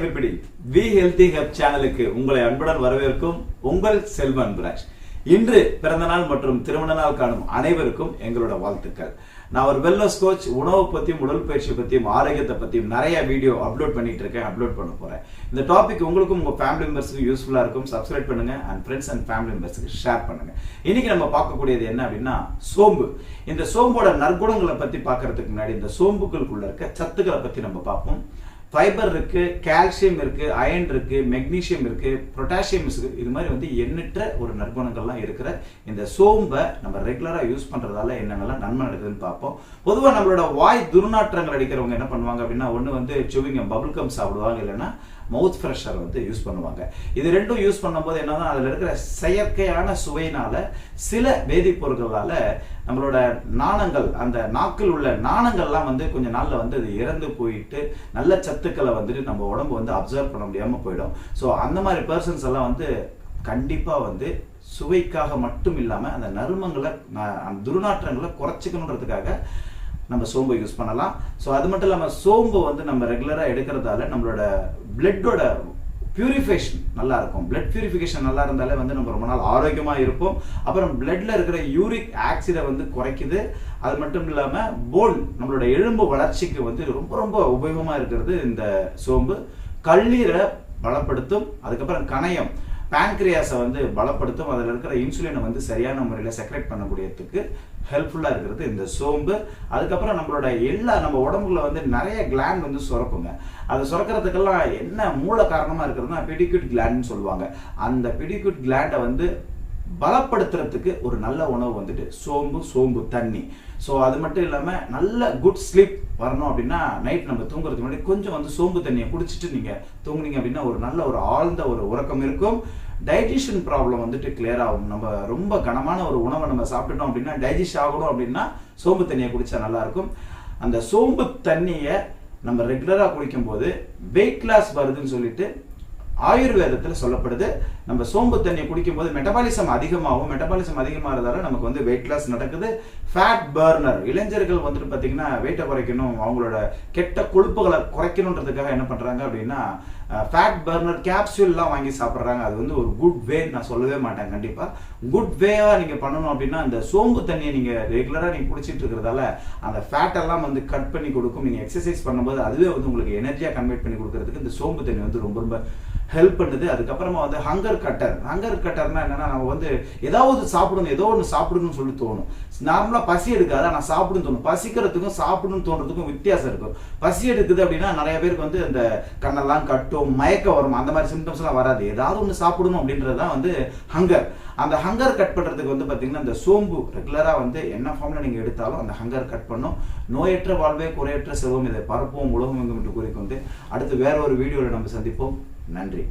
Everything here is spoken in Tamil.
everybody. We Healthy Hub சேனலுக்கு உங்களை அன்புடன் வரவேற்கும் உங்கள் செல்வ அன்புராஜ். இன்று பிறந்த நாள் மற்றும் திருமண நாள் காணும் அனைவருக்கும் எங்களோட வாழ்த்துக்கள். நான் ஒரு வெல்னஸ் கோச், உணவு பத்தியும் உடல் பயிற்சி பத்தியும் ஆரோக்கியத்தை பத்தியும் நிறைய வீடியோ அப்லோட் பண்ணிட்டு இருக்கேன், அப்லோட் பண்ண போறேன். இந்த டாபிக் உங்களுக்கும் உங்க ஃபேமிலி மெம்பர்ஸ்க்கு யூஸ்ஃபுல்லா இருக்கும். சப்ஸ்கிரைப் பண்ணுங்க அண்ட் ஃப்ரெண்ட்ஸ் அண்ட் ஃபேமிலி மெம்பர்ஸ்க்கு ஷேர் பண்ணுங்க. இன்னைக்கு நம்ம பார்க்கக்கூடியது என்ன அப்படின்னா சோம்பு. இந்த சோம்போட நற்குணங்களை பத்தி பார்க்கறதுக்கு முன்னாடி இந்த சோம்புகளுக்குள்ள இருக்க சத்துக்களை பத்தி நம்ம பார்ப்போம். ஃபைபர் இருக்கு, கால்சியம் இருக்கு, அயன் இருக்கு, மெக்னீசியம் இருக்கு, பொட்டாசியம் இருக்கு. இது மாதிரி எண்ணற்ற ஒரு நற்குணங்கள்லாம் இருக்கிற இந்த சோம்பை நம்ம ரெகுலரா யூஸ் பண்றதால என்னென்னலாம் நன்மை நடக்குதுன்னு பார்ப்போம். பொதுவாக நம்மளோட வாய் துர்நாற்றங்கள் அடிக்கிறவங்க என்ன பண்ணுவாங்க அப்படின்னா, ஒன்று சுவிங் பபுள் கம் சாப்பிடுவாங்க, இல்லைன்னா மவுத் ஃப்ரெஷர் யூஸ் பண்ணுவாங்க. இது ரெண்டும் யூஸ் பண்ணும்போது என்னன்னா, அதுல இருக்கிற செயற்கையான சுவையினால சில வேதிப்பொருட்களால நம்மளோட நாணங்கள், அந்த நாக்கில் உள்ள நாணங்கள்லாம் கொஞ்ச நாள்ல அது இறந்து போயிட்டு நல்ல சத்துக்களை நம்ம உடம்பு அப்சர்வ் பண்ண முடியாம போயிடும். ஸோ அந்த மாதிரி பர்சன்ஸ் எல்லாம் கண்டிப்பா சுவைக்காக மட்டும் இல்லாம அந்த நறுமங்களை, துர்நாற்றங்களை குறைச்சிக்கணுன்றதுக்காக நம்ம சோம்பை யூஸ் பண்ணலாம். ஸோ அது மட்டும் இல்லாமல் சோம்பு நம்ம ரெகுலராக எடுக்கிறதால நம்மளோட பிளட்டோட பியூரிஃபிகேஷன் நல்லா இருக்கும். பிளட் பியூரிஃபிகேஷன் நல்லா இருந்தாலே நம்ம ரொம்ப நாள் ஆரோக்கியமாக இருப்போம். அப்புறம் பிளட்ல இருக்கிற யூரிக் ஆக்சிடை குறைக்குது. அது மட்டும் இல்லாமல் போன், நம்மளோட எலும்பு வளர்ச்சிக்கு ரொம்ப ரொம்ப உபயோகமாக இருக்கிறது இந்த சோம்பு. கல்லீரை பலப்படுத்தும். அதுக்கப்புறம் கணையம், பேன்கிரியாஸை பலப்படுத்தும். அதில் இருக்கிற இன்சுலினை சரியான முறையில் செக்ரெட் பண்ணக்கூடியதுக்கு ஹெல்ப்ஃபுல்லாக இருக்கிறது இந்த சோம்பு. அதுக்கப்புறம் நம்மளோட நம்ம உடம்புல நிறைய கிளாண்ட் சுரக்குங்க. அது சுரக்கிறதுக்கெல்லாம் என்ன மூல காரணமாக இருக்கிறதுனா பிடிக்யூட் கிளாண்ட்னு சொல்லுவாங்க. அந்த பிடிக்யூட் கிளாண்டை பலப்படுத்துறதுக்கு ஒரு நல்ல உணவு சோம்பு தண்ணி. ஸோ அது மட்டும் இல்லாமல் நல்ல குட் ஸ்லீப் வரணும் அப்படின்னா நைட் நம்ம தூங்குறதுக்கு முன்னாடி கொஞ்சம் சோம்பு தண்ணியை குடிச்சிட்டு நீங்கள் தூங்குனீங்க அப்படின்னா ஒரு நல்ல ஒரு ஆழ்ந்த ஒரு உறக்கம் இருக்கும். டைஜஷன் ப்ராப்ளம் கிளியர் ஆகும். நம்ம ரொம்ப கனமான ஒரு உணவை நம்ம சாப்பிட்டுட்டோம் அப்படின்னா டைஜஸ்ட் ஆகணும் அப்படின்னா சோம்பு தண்ணியை குடிச்சா நல்லா இருக்கும். அந்த சோம்பு தண்ணியை நம்ம ரெகுலராக குடிக்கும் போது வெயிட் லாஸ் வருதுன்னு சொல்லிட்டு ஆயுர்வேதத்தில் சொல்லப்படுது. நம்ம சோம்பு தண்ணியை குடிக்கும் போது மெட்டபாலிசம் அதிகமாகும். மெட்டபாலிசம் அதிகமாகிறதால நமக்கு வெயிட் லாஸ் நடக்குது. ஃபேட் பர்னர், இளைஞர்கள் பார்த்தீங்கன்னா வெயிட்டை குறைக்கணும், அவங்களோட கெட்ட கொழுப்புகளை குறைக்கணுன்றதுக்காக என்ன பண்ணுறாங்க அப்படின்னா ஃபேட் பர்னர் கேப்சூல்லாம் வாங்கி சாப்பிட்றாங்க. அது ஒரு குட் வே நான் சொல்லவே மாட்டேன். கண்டிப்பாக குட் வேவாக நீங்கள் பண்ணணும் அப்படின்னா அந்த சோம்பு தண்ணியை நீங்கள் ரெகுலராக நீங்கள் குடிச்சிட்டு இருக்கிறதால அந்த ஃபேட்டெல்லாம் கட் பண்ணி கொடுக்கும். நீங்கள் எக்ஸசைஸ் பண்ணும்போது அதுவே உங்களுக்கு எனர்ஜியாக கன்வெர்ட் பண்ணி கொடுக்கறதுக்கு இந்த சோம்பு தண்ணி ரொம்ப ரொம்ப ஹெல்ப் பண்ணுது. அதுக்கப்புறமா ஹங்கர் கட்டர்னா என்னன்னா, நம்ம ஏதாவது சாப்பிடணும், ஏதோ ஒன்று சாப்பிடணும்னு சொல்லி தோணும். நார்மலாக பசி எடுக்காது, ஆனால் சாப்பிடணும்னு தோணும். பசிக்கிறதுக்கும் சாப்பிடணும்னு தோன்றதுக்கும் வித்தியாசம் இருக்கும். பசி எடுக்குது அப்படின்னா நிறைய பேருக்கு அந்த கண்ணெல்லாம் கட்டும், மயக்கம் வரும், அந்த மாதிரி சிம்டம்ஸ் எல்லாம் வராது. ஏதாவது ஒன்று சாப்பிடணும் அப்படின்றது தான் ஹங்கர். அந்த ஹங்கர் கட் பண்றதுக்கு பார்த்தீங்கன்னா இந்த சோம்பு ரெகுலராக என்ன ஃபார்ம்ல நீங்க எடுத்தாலும் அந்த ஹங்கர் கட் பண்ணும். நோயற்ற வாழ்வே குறையற்ற செல்வம், இதை பரப்புவோம் உலகம் எங்கும் என்று கூறிக்கொண்டு அடுத்து வேற ஒரு வீடியோவில் நம்ம சந்திப்போம். நன்றி.